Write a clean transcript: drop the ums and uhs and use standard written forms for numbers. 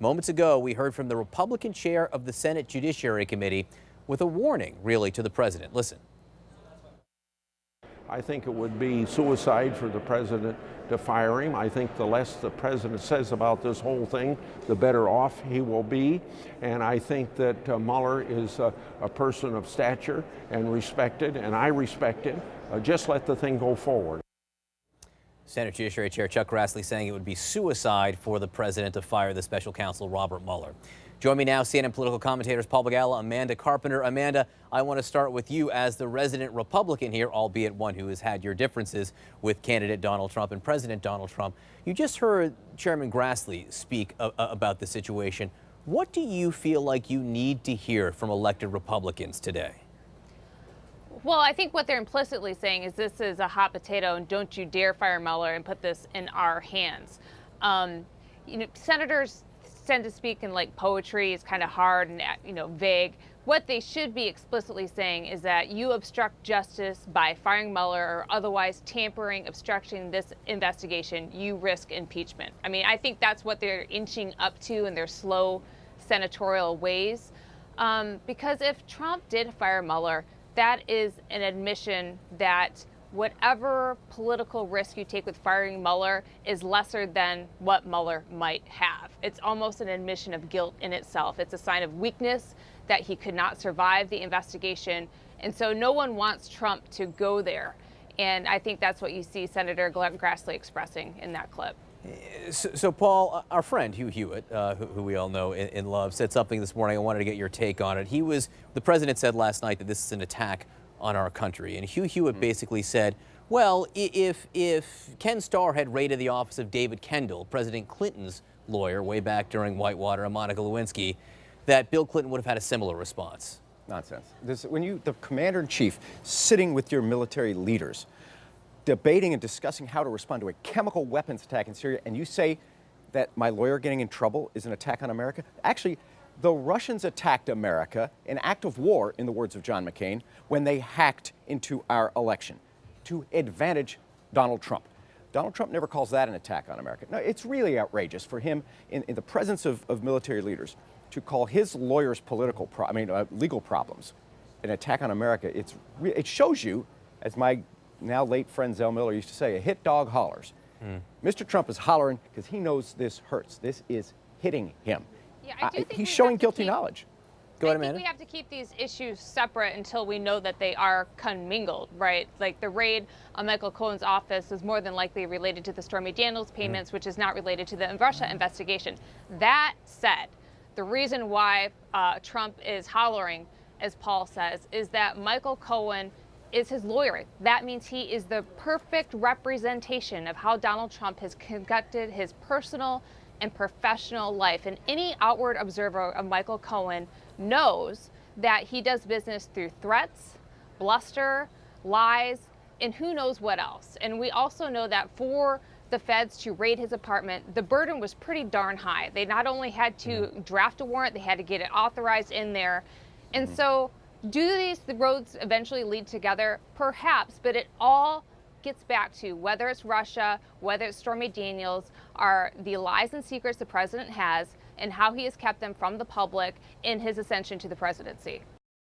Moments ago, we heard from the Republican chair of the Senate Judiciary Committee with a warning, really, to the president. Listen. I think it would be suicide for the president to fire him. I think the less the president says about this whole thing, the better off he will be. And I think that Mueller is a person of stature and respected, and I respect him. Just let the thing go forward. Senate Judiciary Chair Chuck Grassley saying it would be suicide for the president to fire the special counsel Robert Mueller. Join me now, CNN political commentators Paul Begala, Amanda Carpenter. Amanda, I want to start with you as the resident Republican here, albeit one who has had your differences with candidate Donald Trump and President Donald Trump. You just heard Chairman Grassley speak about the situation. What do you feel like you need to hear from elected Republicans today? Well, I think what they're implicitly saying is this is a hot potato and don't you dare fire Mueller and put this in our hands. Senators tend to speak in like poetry. It's kind of hard and vague. What they should be explicitly saying is that you obstruct justice by firing Mueller or otherwise tampering, obstructing this investigation. You risk impeachment. I mean, I think that's what they're inching up to in their slow senatorial ways. Because if Trump did fire Mueller, that is an admission that whatever political risk you take with firing Mueller is lesser than what Mueller might have. It's almost an admission of guilt in itself. It's a sign of weakness that he could not survive the investigation. And so no one wants Trump to go there. And I think that's what you see Senator Grassley expressing in that clip. So Paul, our friend Hugh Hewitt, who we all know and love, said something this morning. I wanted to get your take on it. The president said last night that this is an attack on our country. And Hugh Hewitt basically said, well, if Ken Starr had raided the office of David Kendall, President Clinton's lawyer, way back during Whitewater and Monica Lewinsky, that Bill Clinton would have had a similar response. Nonsense. When the commander-in-chief sitting with your military leaders, debating and discussing how to respond to a chemical weapons attack in Syria, and you say that my lawyer getting in trouble is an attack on America? Actually, the Russians attacked America, an act of war, in the words of John McCain, when they hacked into our election to advantage Donald Trump. Donald Trump never calls that an attack on America. No, it's really outrageous for him, in the presence of military leaders, to call his lawyers' legal problems an attack on America. It shows you, as my now late friend Zell Miller used to say, a hit dog hollers. Mr. Trump is hollering because he knows this hurts. This is hitting him. Yeah, I do think he's showing guilty knowledge. Go ahead, I think Amanda. we have to keep these issues separate until we know that they are commingled, right? Like the raid on Michael Cohen's office is more than likely related to the Stormy Daniels payments, which is not related to the Russia investigation. That said, the reason why Trump is hollering, as Paul says, is that Michael Cohen is his lawyer. That means he is the perfect representation of how Donald Trump has conducted his personal and professional life. And any outward observer of Michael Cohen knows that he does business through threats, bluster, lies, and who knows what else. And we also know that for the feds to raid his apartment, the burden was pretty darn high. They not only had to draft a warrant, they had to get it authorized in there. And so do these roads eventually lead together? Perhaps, but it all gets back to whether it's Russia, whether it's Stormy Daniels, are the lies and secrets the president has and how he has kept them from the public in his ascension to the presidency.